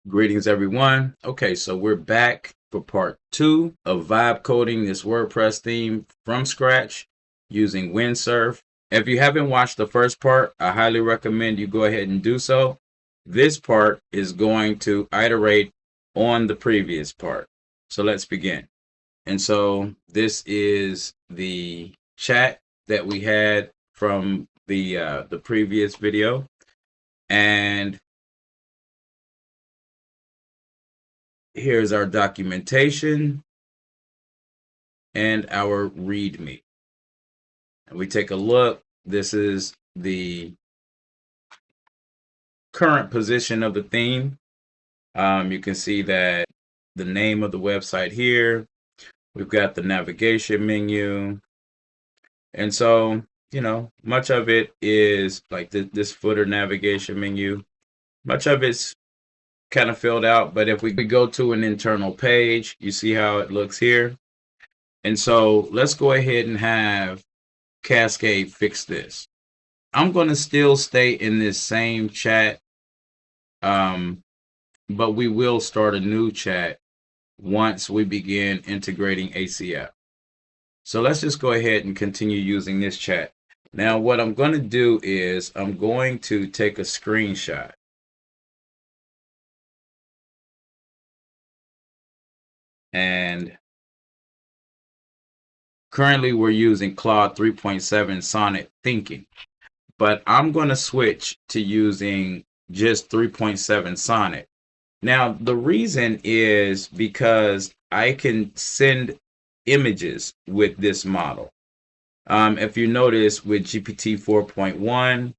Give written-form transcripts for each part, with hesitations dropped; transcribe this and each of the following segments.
Greetings, everyone. Okay, so we're back for part 2 of vibe coding this WordPress theme from scratch using Windsurf. If you haven't watched the first part, I highly recommend you go ahead and do so. This part is going to iterate on the previous part. So let's begin. And so this is the chat that we had from the previous video. And here's our documentation and our README. And we take a look. This is the current position of the theme. You can see that the name of the website here. We've got the navigation menu. And so, much of it is like this footer navigation menu. Much of it's kind of filled out. But if we go to an internal page, you see how it looks here. And so let's go ahead and have Cascade fix this. I'm going to still stay in this same chat, but we will start a new chat once we begin integrating ACF. So let's just go ahead and continue using this chat. Now, what I'm going to do is I'm going to take a screenshot. And currently we're using Claude 3.7 Sonnet Thinking, but I'm going to switch to using just 3.7 Sonnet. Now, the reason is because I can send images with this model. If you notice with GPT 4.1,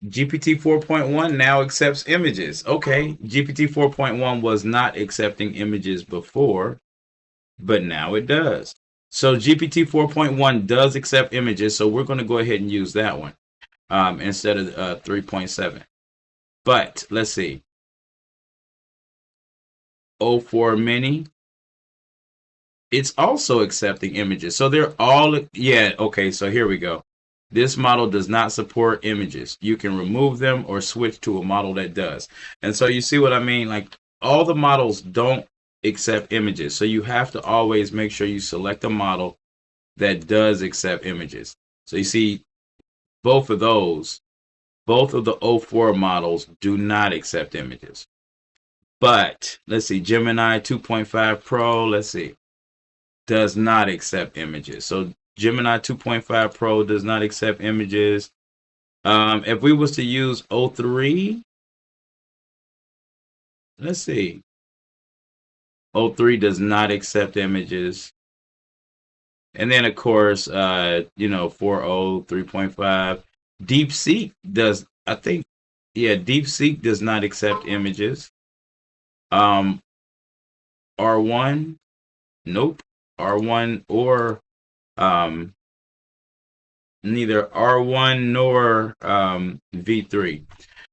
GPT 4.1 now accepts images. Okay, GPT 4.1 was not accepting images before, but now it does. So GPT 4.1 does accept images, so we're going to go ahead and use that one instead of 3.7. But let's see. 04 Mini, it's also accepting images. So they're all, okay, so here we go. This model does not support images. You can remove them or switch to a model that does. And so you see what I mean? Like all the models don't accept images. So you have to always make sure you select a model that does accept images. So you see both of those, both of the 04 models do not accept images. But let's see, Gemini 2.5 Pro, let's see, does not accept images. So Gemini 2.5 Pro does not accept images. If we was to use 03, let's see. 03 does not accept images. And then of course, 4.0, 3.5. DeepSeek does, I think, DeepSeek does not accept images. R1, nope. R1 or neither R1 nor V3.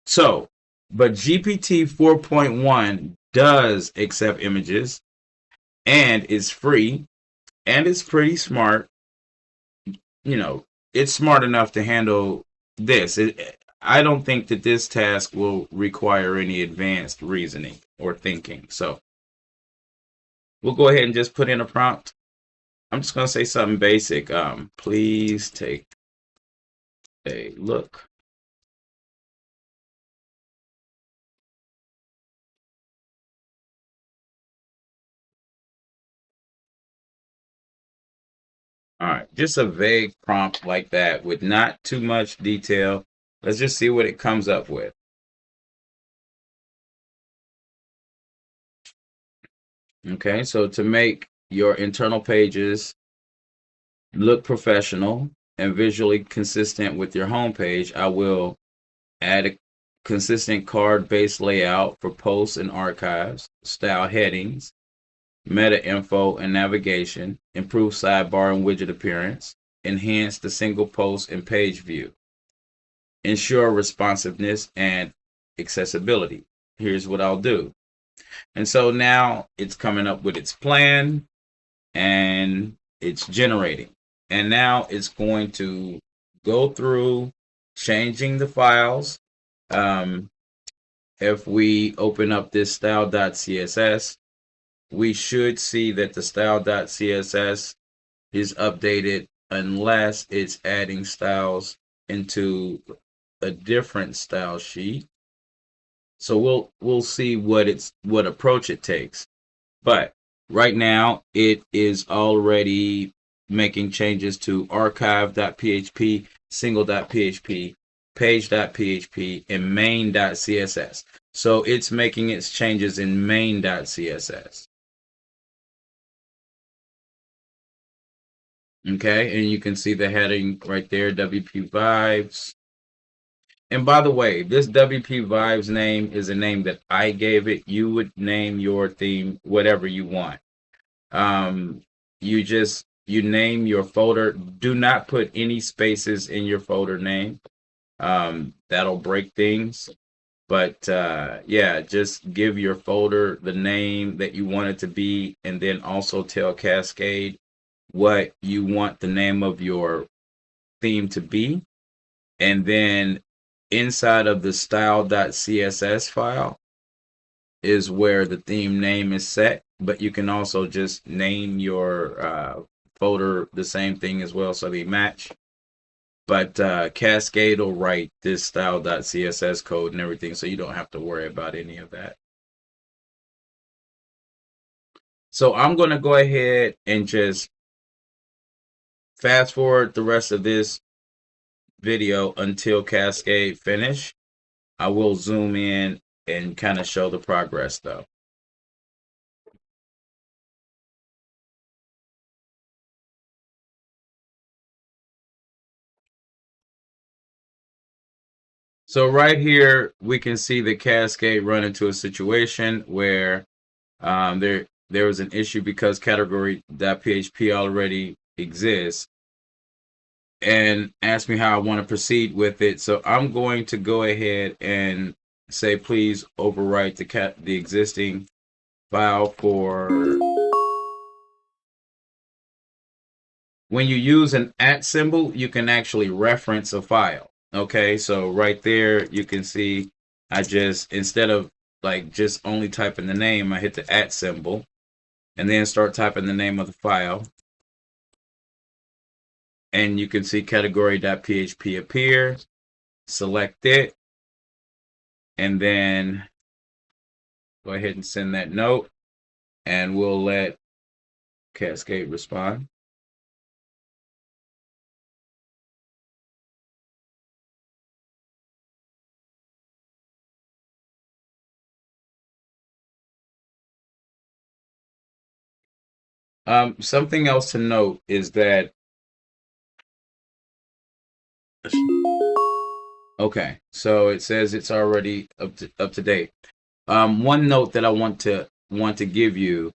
So, but GPT 4.1 does accept images and is free and it's pretty smart. It's smart enough to handle this. I don't think that this task will require any advanced reasoning or thinking. So we'll go ahead and just put in a prompt. I'm just going to say something basic. Please take a look. All right, just a vague prompt like that with not too much detail. Let's just see what it comes up with. Okay, so to make your internal pages look professional and visually consistent with your home page, I will add a consistent card-based layout for posts and archives, style headings, meta info and navigation, improve sidebar and widget appearance, enhance the single post and page view, ensure responsiveness and accessibility. Here's what I'll do. And so now it's coming up with its plan and it's generating. And now it's going to go through changing the files If we open up this style.css, we should see that the style.css is updated unless it's adding styles into a different style sheet. So we'll see what approach it takes. But right now it is already making changes to archive.php, single.php, page.php, and main.css. So it's making its changes in main.css. Okay, and you can see the heading right there, WP Vibes. And by the way, this WP Vibes name is a name that I gave it. You would name your theme whatever you want. Um, you name your folder. Do not put any spaces in your folder name. That'll break things. But yeah, just give your folder the name that you want it to be, and then also tell Cascade what you want the name of your theme to be. And then inside of the style.css file is where the theme name is set, but you can also just name your folder the same thing as well so they match. But Cascade will write this style.css code and everything, so you don't have to worry about any of that. So I'm going to go ahead and just fast forward the rest of this video until Cascade finish. I will zoom in and kind of show the progress though. So right here, we can see the Cascade run into a situation where there was an issue because category.php already exists, and ask me how I want to proceed with it. So I'm going to go ahead and say, please overwrite the existing file for. When you use an @ symbol, you can actually reference a file. Okay, so right there, you can see I just, instead of like just only typing the name, I hit the @ symbol and then start typing the name of the file. And you can see category.php appear, select it, and then go ahead and send that note, and we'll let Cascade respond. Something else to note is that, okay, so it says it's already up to date. One note that I want to give you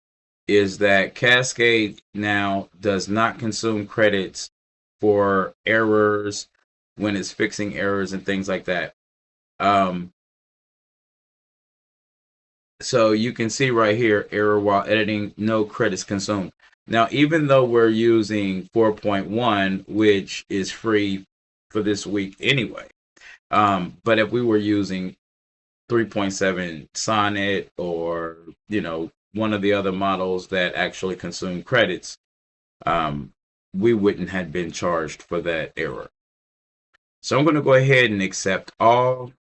is that Cascade now does not consume credits for errors when it's fixing errors and things like that. So you can see right here, error while editing, no credits consumed. Now, even though we're using 4.1, which is free for this week anyway, but if we were using 3.7 Sonnet or, one of the other models that actually consume credits, we wouldn't have been charged for that error. So I'm going to go ahead and accept all.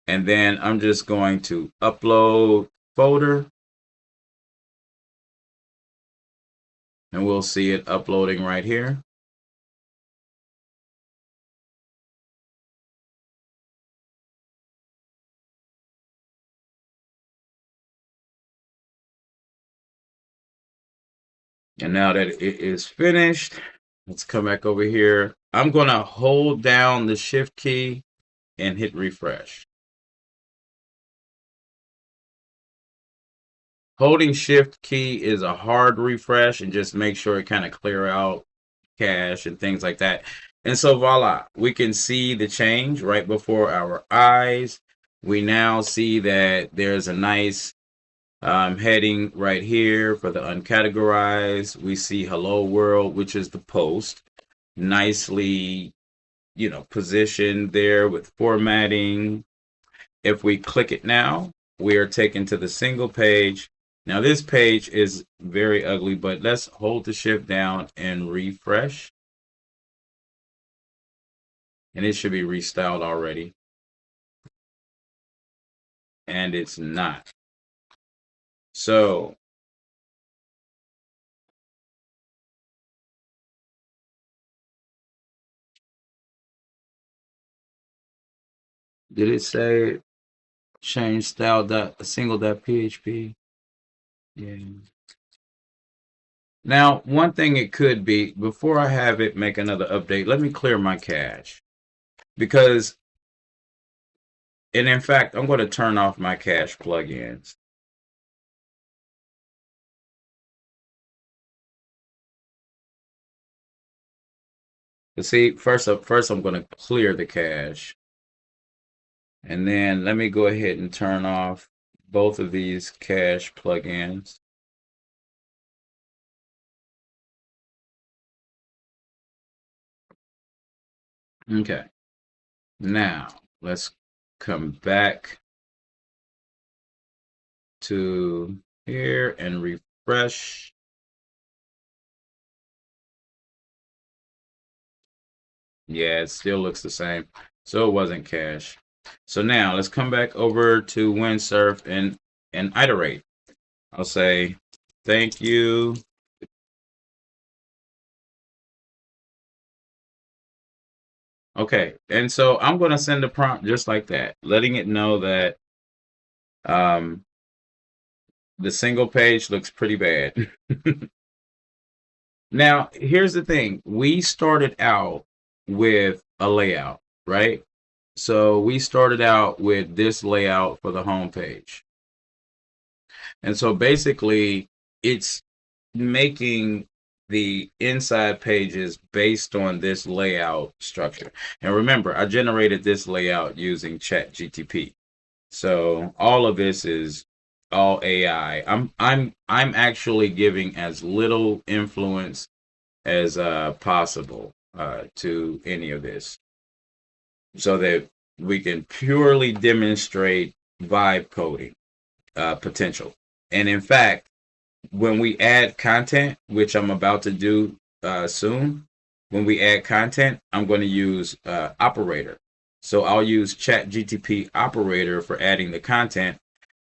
And then I'm just going to upload folder. And we'll see it uploading right here. And now that it is finished, let's come back over here. I'm going to hold down the shift key and hit refresh. Holding shift key is a hard refresh, and just make sure it kind of clear out cache and things like that. And so voila, we can see the change right before our eyes. We now see that there's a nice heading right here for the uncategorized. We see hello world, which is the post, nicely, positioned there with formatting. If we click it now, we are taken to the single page. Now this page is very ugly, but let's hold the shift down and refresh. And it should be restyled already. And it's not. So did it say change style single.php? Yeah. Now, one thing it could be, before I have it make another update, let me clear my cache. Because, and in fact, I'm going to turn off my cache plugins. You see, first I'm going to clear the cache. And then let me go ahead and turn off both of these cache plugins. Okay. Now, let's come back to here and refresh. Yeah, it still looks the same. So it wasn't cache. So now let's come back over to Windsurf and iterate. I'll say thank you. Okay, and so I'm going to send a prompt just like that, letting it know that the single page looks pretty bad. Now, here's the thing. We started out with a layout, right? So we started out with this layout for the home page. And so basically, it's making the inside pages based on this layout structure. And remember, I generated this layout using ChatGTP. So all of this is all AI. I'm actually giving as little influence as possible to any of this, so that we can purely demonstrate vibe coding potential. And in fact, when we add content, which I'm about to do soon, when we add content, I'm going to use operator. So I'll use ChatGTP operator for adding the content,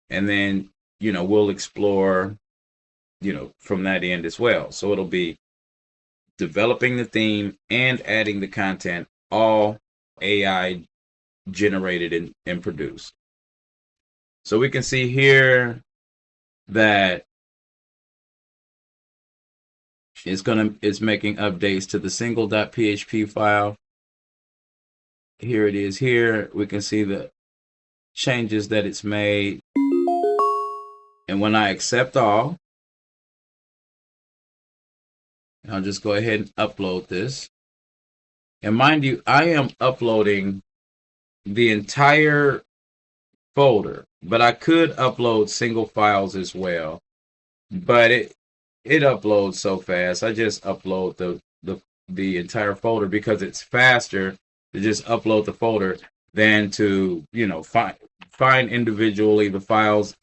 and then we'll explore from that end as well. So it'll be developing the theme and adding the content, all AI generated and produced. So we can see here that it's making updates to the single.php file. Here it is here. We can see the changes that it's made. And when I accept all, I'll just go ahead and upload this. And mind you, I am uploading the entire folder, but I could upload single files as well. But it uploads so fast. I just upload the entire folder because it's faster to just upload the folder than to find individually the files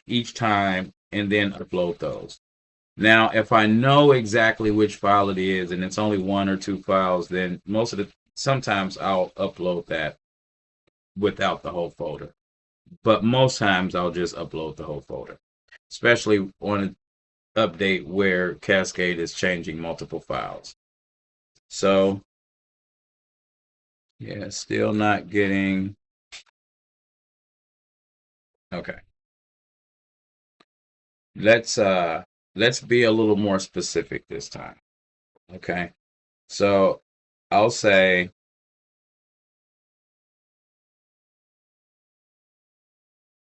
each time and then upload those. Now, if I know exactly which file it is and it's only one or two files, then sometimes I'll upload that without the whole folder. But most times I'll just upload the whole folder, especially on an update where Cascade is changing multiple files. So, yeah, still not getting. Okay. Let's be a little more specific this time. Okay. So I'll say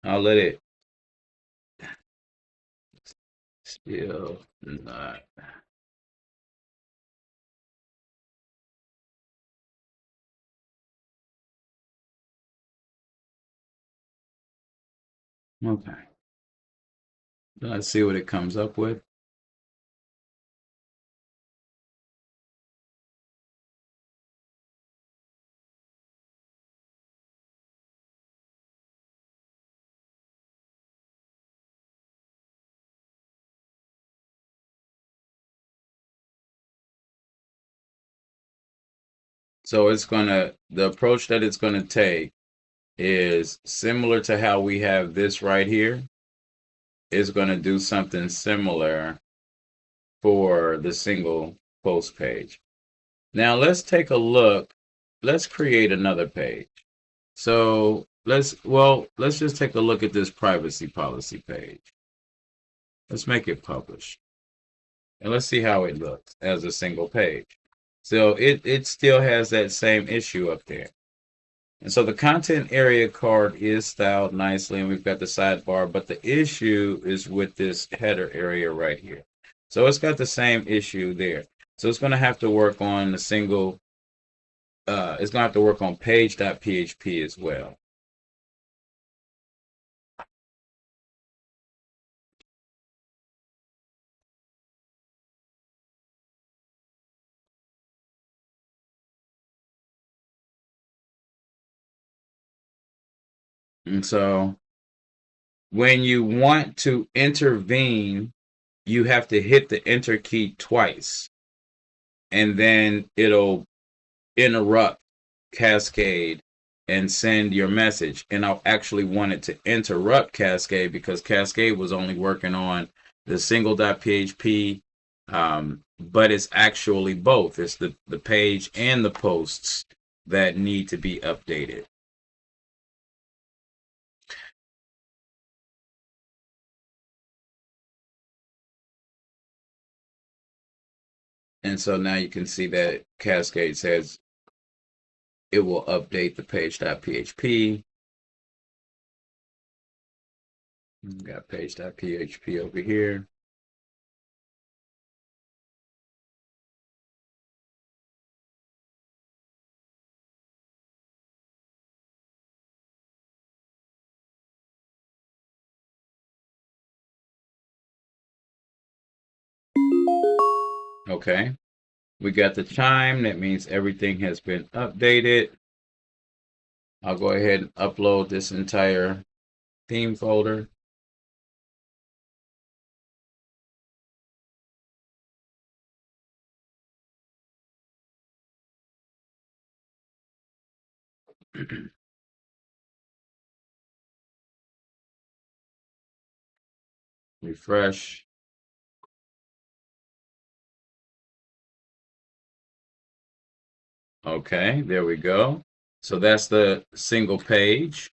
I'll let it still not. Okay. Let's see what it comes up with. So the approach that it's gonna take is similar to how we have this right here. It's gonna do something similar for the single post page. Now let's take a look. Let's create another page. So let's just take a look at this privacy policy page. Let's make it publish. And let's see how it looks as a single page. So it still has that same issue up there. And so the content area card is styled nicely, and we've got the sidebar, but the issue is with this header area right here. So it's got the same issue there. So it's going to have to work on the single, it's going to have to work on page.php as well. And so when you want to intervene, you have to hit the enter key twice, and then it'll interrupt Cascade and send your message. And I actually wanted to interrupt Cascade because Cascade was only working on the single.php, but it's actually both. It's the page and the posts that need to be updated. And so now you can see that Cascade says it will update the page.php. We've got page.php over here. Okay. We got the chime. That means everything has been updated. I'll go ahead and upload this entire theme folder. Refresh. Okay, there we go. So that's the single page.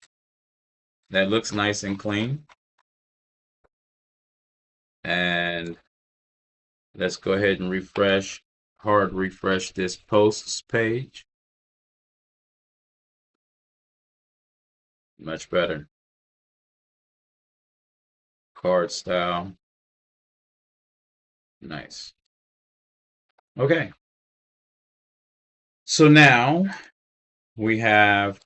That looks nice and clean. And let's go ahead and refresh, hard refresh this posts page. Much better. Card style. Nice. Okay. So now we have,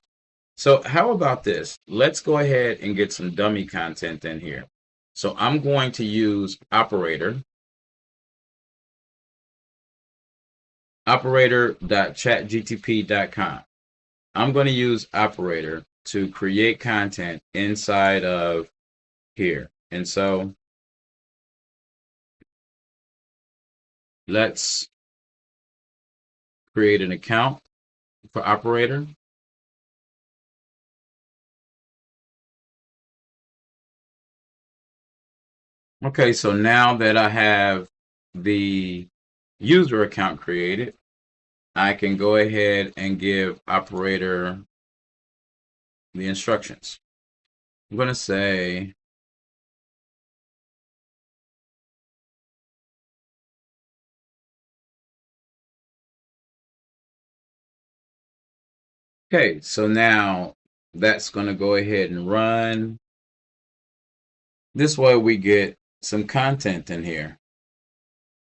so how about this? Let's go ahead and get some dummy content in here. So I'm going to use operator.chatgtp.com. I'm going to use operator to create content inside of here. And so let's create an account for operator. Okay, so now that I have the user account created, I can go ahead and give operator the instructions. I'm going to say okay, so now that's going to go ahead and run. This way we get some content in here.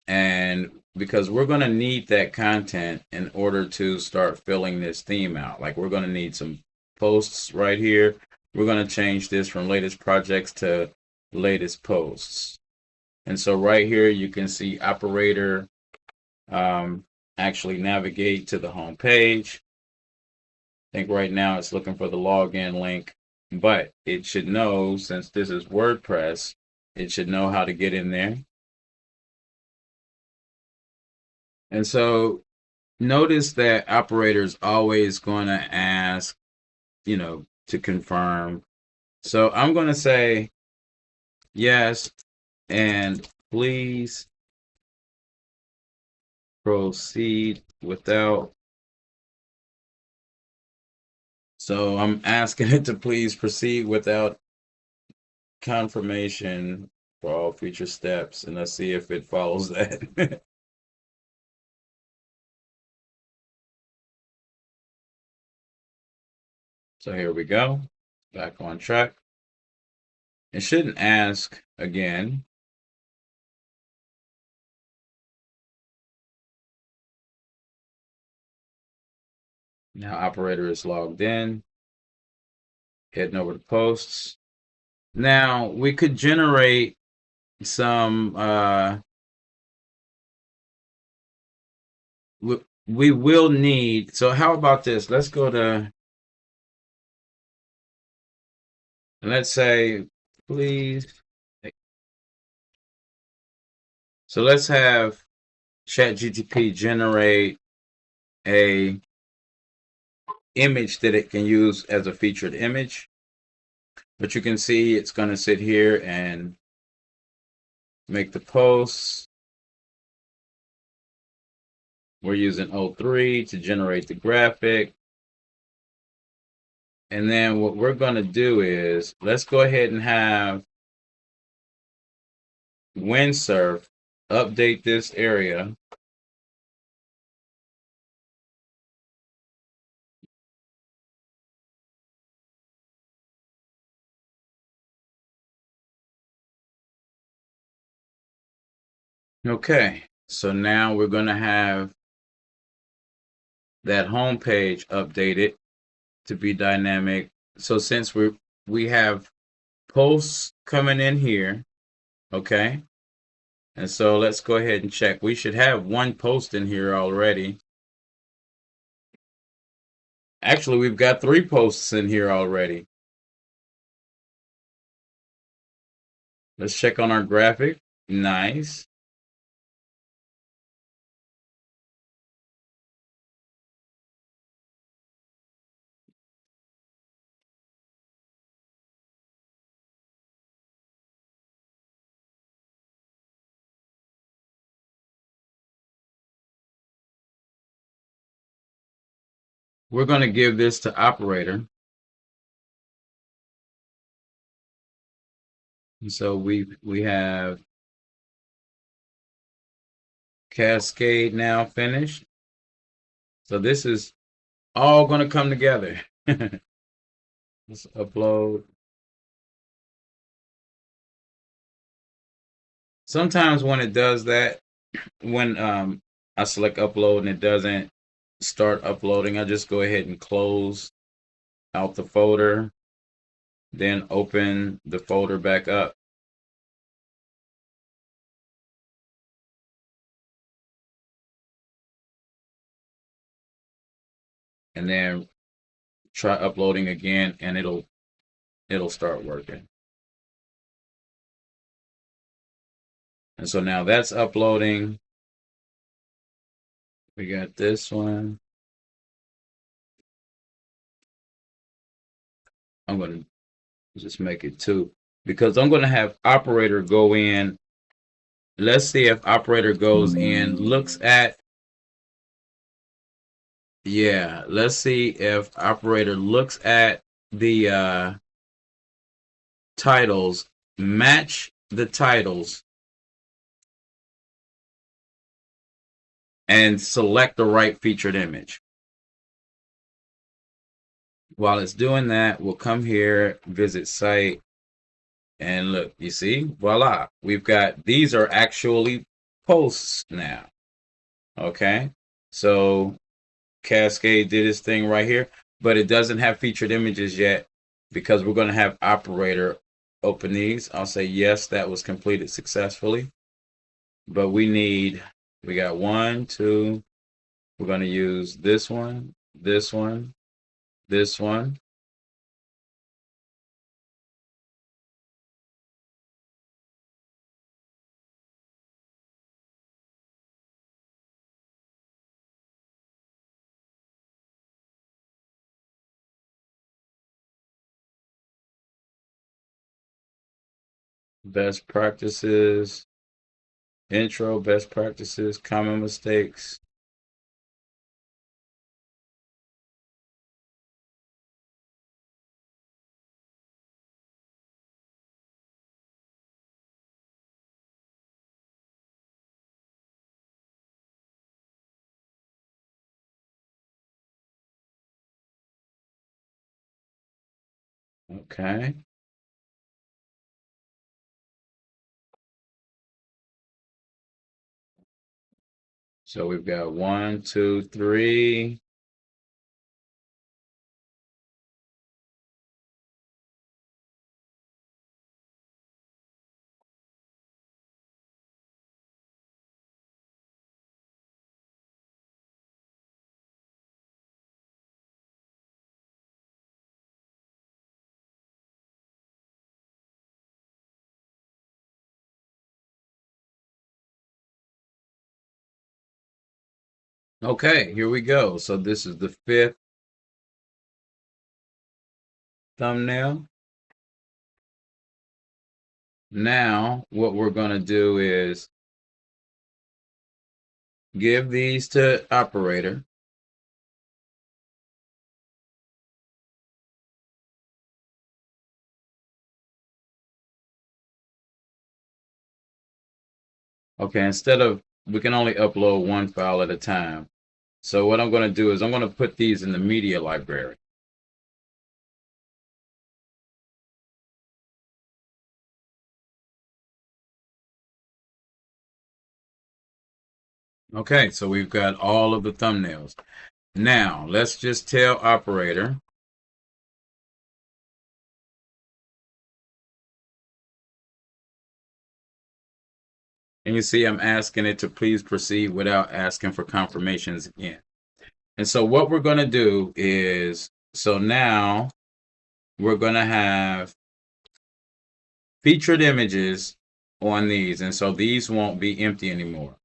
And because we're going to need that content in order to start filling this theme out. Like we're going to need some posts right here. We're going to change this from latest projects to latest posts. And so right here you can see operator actually navigate to the home page. I think right now it's looking for the login link, but it should know, since this is WordPress, it should know how to get in there. And so notice that operator is always going to ask, to confirm. So I'm going to say yes, and please proceed without. So I'm asking it to please proceed without confirmation for all future steps, and let's see if it follows that. So here we go, back on track. It shouldn't ask again. Now operator is logged in, heading over to posts. Now we could generate some, we will need, so how about this? Let's go to, let's say, please. So let's have ChatGPT generate a image that it can use as a featured image. But you can see it's going to sit here and make the posts. We're using O3 to generate the graphic. And then what we're going to do is, let's go ahead and have Windsurf update this area. Okay, so now we're going to have that home page updated to be dynamic. So since we have posts coming in here, okay, and so let's go ahead and check. We should have one post in here already. Actually, we've got 3 posts in here already. Let's check on our graphic. Nice. We're going to give this to operator. And so we have Cascade now finished. So this is all going to come together. Let's upload. Sometimes when it does that, when I select upload and it doesn't start uploading, I just go ahead and close out the folder, then open the folder back up. And then try uploading again, and it'll start working. And so now that's uploading. We got this one. I'm going to just make it 2 because I'm going to have operator go in. Let's see if operator goes in, looks at, yeah, let's see if operator looks at the titles, match the titles, and select the right featured image. While it's doing that, we'll come here, visit site, and look, you see, voila, we've got, these are actually posts now. Okay, so Cascade did its thing right here, but it doesn't have featured images yet because we're going to have operator open these. I'll say yes, that was completed successfully. But we got 1, 2, we're going to use this one, this one, this one. best practices, intro, best practices, common mistakes. Okay. So we've got 1, 2, 3. Okay, here we go. So this is the 5th thumbnail. Now, what we're going to do is give these to operator. Okay, we can only upload one file at a time. So what I'm going to do is I'm going to put these in the media library. Okay, so we've got all of the thumbnails. Now, let's just tell operator. And you see I'm asking it to please proceed without asking for confirmations again. And so what we're going to do is, so now we're going to have featured images on these. And so these won't be empty anymore.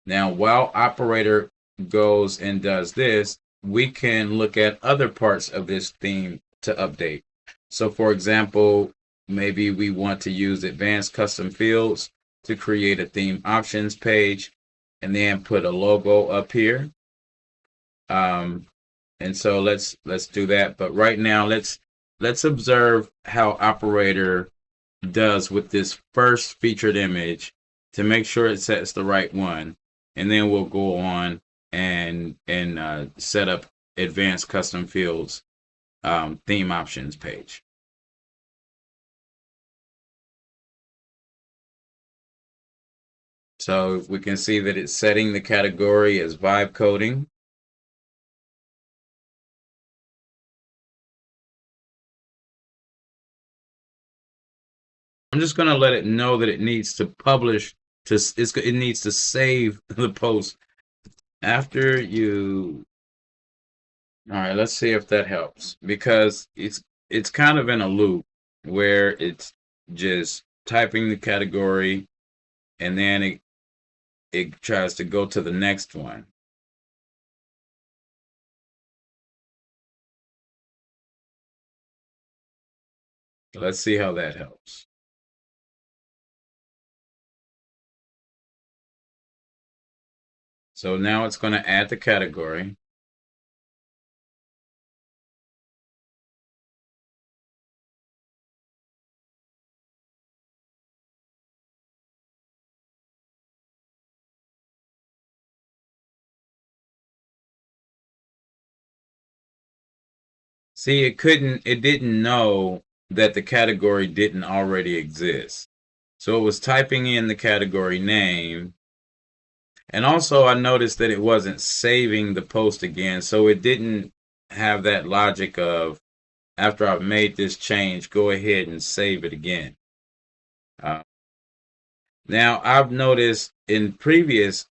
Now, while operator goes and does this, we can look at other parts of this theme to update. So for example, maybe we want to use advanced custom fields to create a theme options page and then put a logo up here. And so let's do that. But right now, let's observe how operator does with this first featured image to make sure it sets the right one, and then we'll go on and set up advanced custom fields theme options page. So we can see that it's setting the category as vibe coding. I'm just going to let it know that it needs to publish it needs to save the post after you. All right, let's see if that helps, because it's kind of in a loop where it's just typing the category and then it tries to go to the next one. Let's see how that helps. So now it's going to add the category. See, it didn't know that the category didn't already exist. So it was typing in the category name. And also I noticed that it wasn't saving the post again. So it didn't have that logic of, after I've made this change, go ahead and save it again. Now I've noticed in previous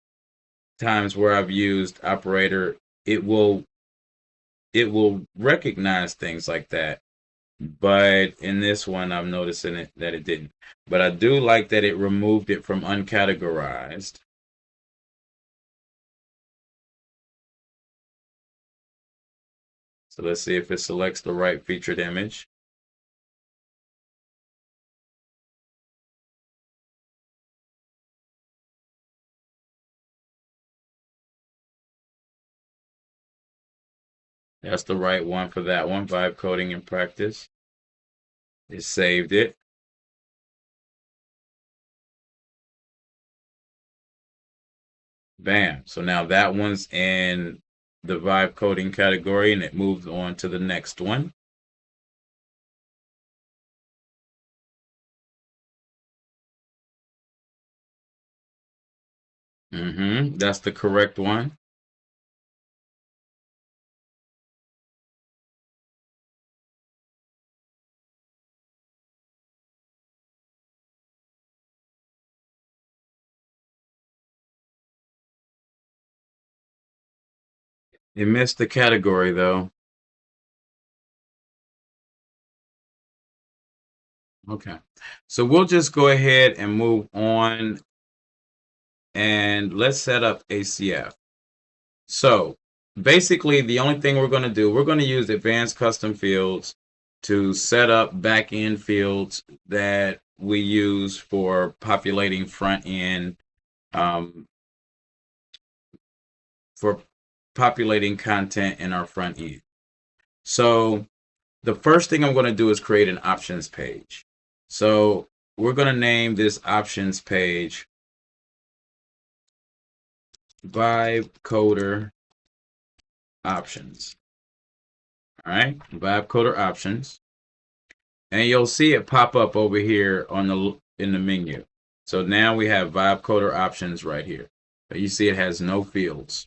times where I've used operator, it will recognize things like that. But in this one, I'm noticing that it didn't. But I do like that it removed it from uncategorized. So let's see if it selects the right featured image. That's the right one for that one. Vibe coding in practice. It saved it. Bam. So now that one's in the vibe coding category, and it moves on to the next one. That's the correct one. It missed the category though. Okay. So we'll just go ahead and move on, and let's set up ACF. So basically the only thing we're going to do, we're going to use advanced custom fields to set up back-end fields that we use for populating front end, for populating content in our front end. So the first thing I'm going to do is create an options page. So we're going to name this options page Vibe Coder Options. All right, Vibe Coder Options. And you'll see it pop up over here on in the menu. So now we have Vibe Coder Options right here. But you see it has no fields.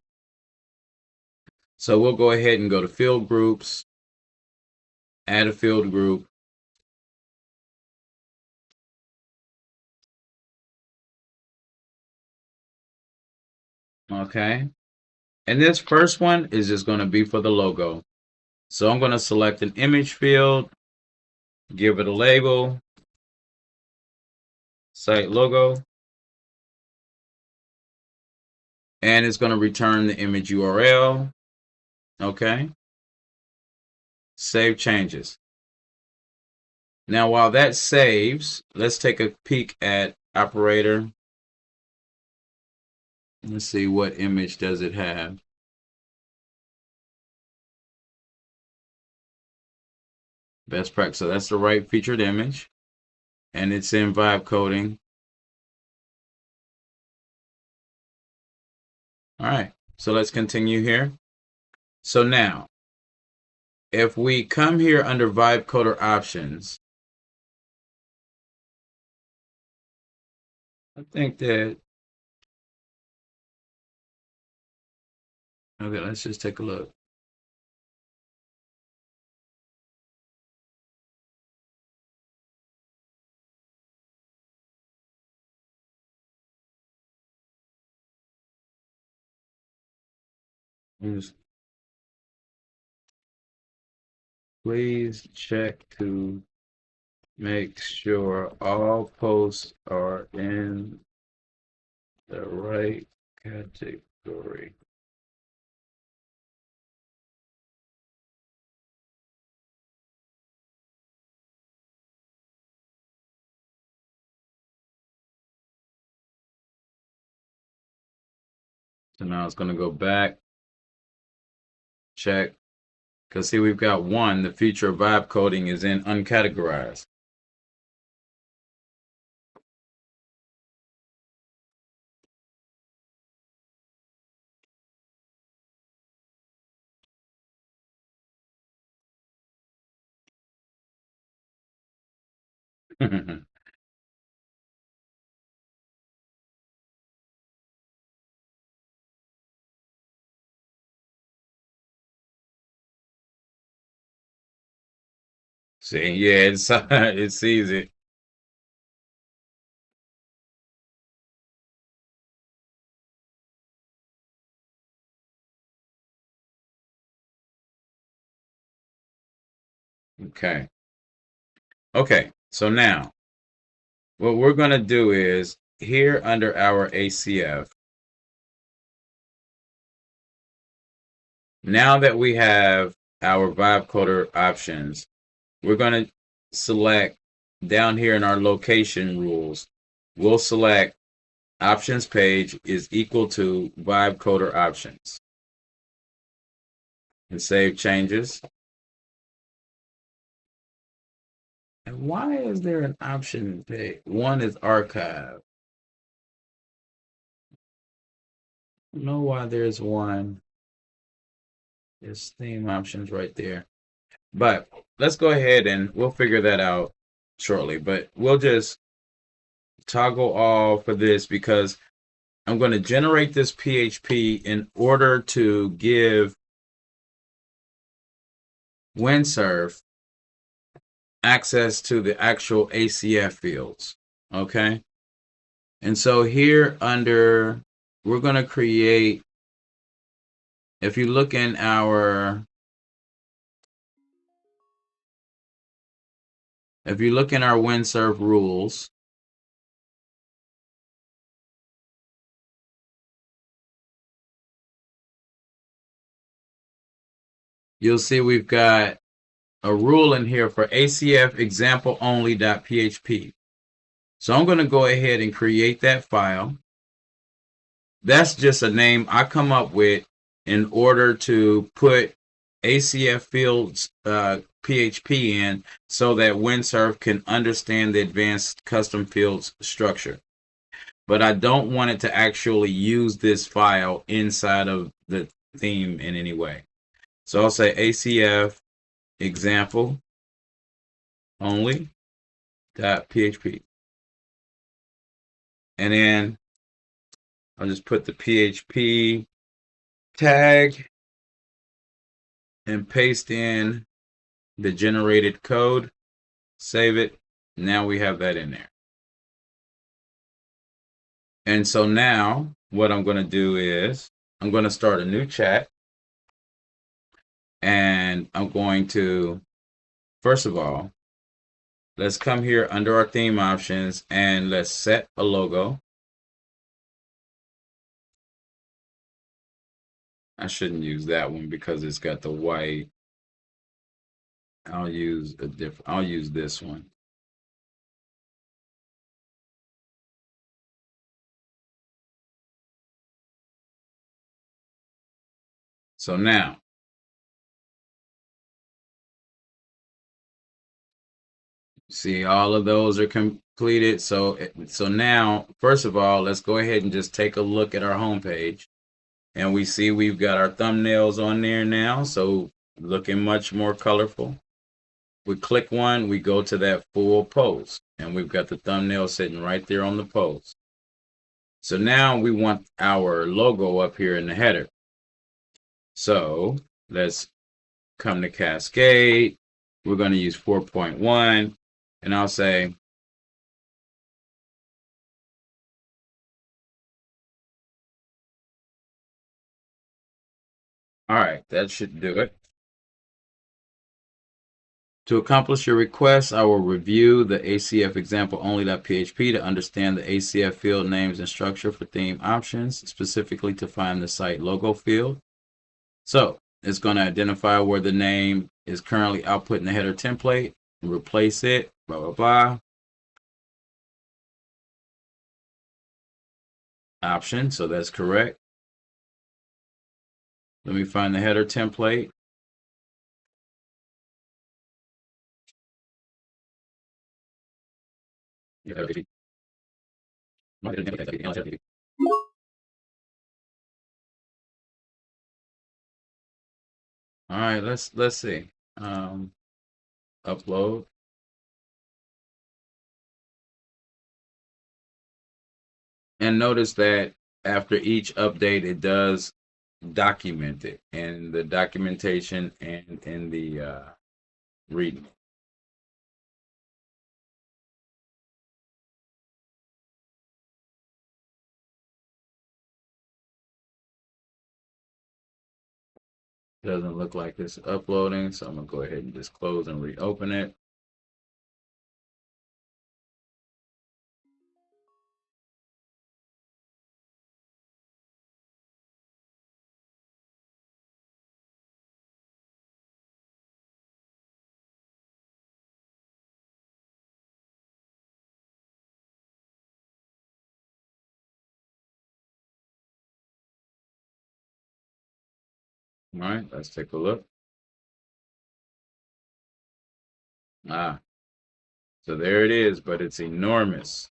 So we'll go ahead and go to Field Groups, add a field group. Okay. And this first one is just going to be for the logo. So I'm going to select an image field, give it a label, site logo, and it's going to return the image URL. Okay. Save changes. Now, while that saves, let's take a peek at operator. Let's see, what image does it have? Best practice. So that's the right featured image, and it's in vibe coding. All right, so let's continue here. So now, if we come here under vibe coder options, I think that, okay, let's just take a look. Please check to make sure all posts are in the right category. So now it's going to go back, check, because see, we've got one, the feature of vibe coding is in uncategorized. See, yeah, it sees it. Okay. Okay, so now what we're going to do is here under our ACF, now that we have our vibe coder options, we're going to select down here in our location rules, we'll select options page is equal to vibe coder options. and save changes. And why is there an option page? One is archive. I don't know why there's one. There's theme options right there. But let's go ahead and we'll figure that out shortly. But we'll just toggle all for this because I'm going to generate this PHP in order to give Windsurf access to the actual ACF fields. Okay. And so here under, we're going to create, if you look in our Windsurf rules, you'll see we've got a rule in here for ACF example only.php. So I'm going to go ahead and create that file. That's just a name I come up with in order to put ACF fields PHP in so that Windsurf can understand the advanced custom fields structure. But I don't want it to actually use this file inside of the theme in any way. So I'll say ACF example only.php. And then I'll just put the PHP tag and paste in the generated code, save it. Now we have that in there. And so now what I'm going to do is I'm going to start a new chat. And I'm going to, first of all, let's come here under our theme options and let's set a logo. I shouldn't use that one because it's got the white. I'll use this one. So now, see, all of those are completed. So now, first of all, let's go ahead and just take a look at our home page. And we see we've got our thumbnails on there now. So looking much more colorful. We click one, we go to that full post. And we've got the thumbnail sitting right there on the post. So now we want our logo up here in the header. So let's come to Cascade. We're going to use 4.1. And I'll say, all right, that should do it. To accomplish your request, I will review the ACF example only.php to understand the ACF field names and structure for theme options, specifically to find the site logo field. So it's going to identify where the name is currently output in the header template, replace it, blah, blah, blah. Option, so that's correct. Let me find the header template. All right, let's see. Upload. And notice that after each update, it does document it in the documentation and in the readme. Doesn't look like it's uploading, so I'm gonna go ahead and just close and reopen it. All right, let's take a look. Ah, so there it is, but it's enormous.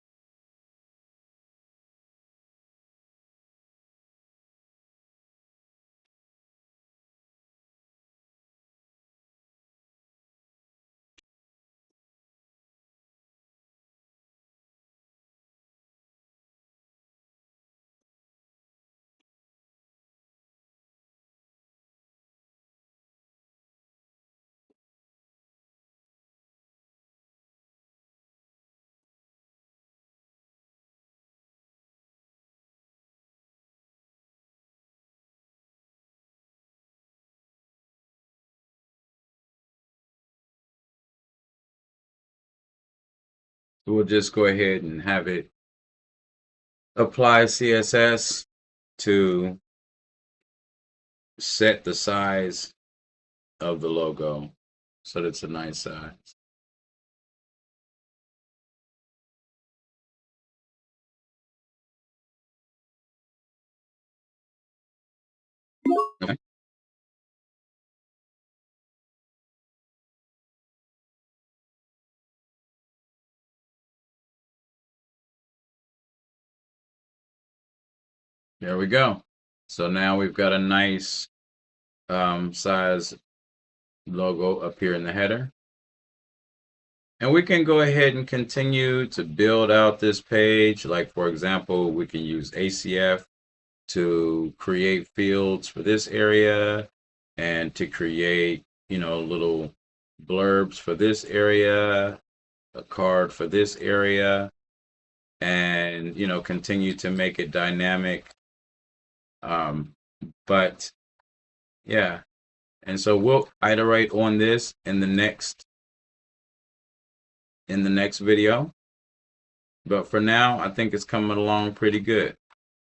So we'll just go ahead and have it apply CSS to set the size of the logo so that it's a nice size. Okay. There we go. So now we've got a nice size logo up here in the header. And we can go ahead and continue to build out this page. Like, for example, we can use ACF to create fields for this area and to create, little blurbs for this area, a card for this area, and, continue to make it dynamic. But yeah, and so we'll iterate on this in the next video. But for now, I think it's coming along pretty good.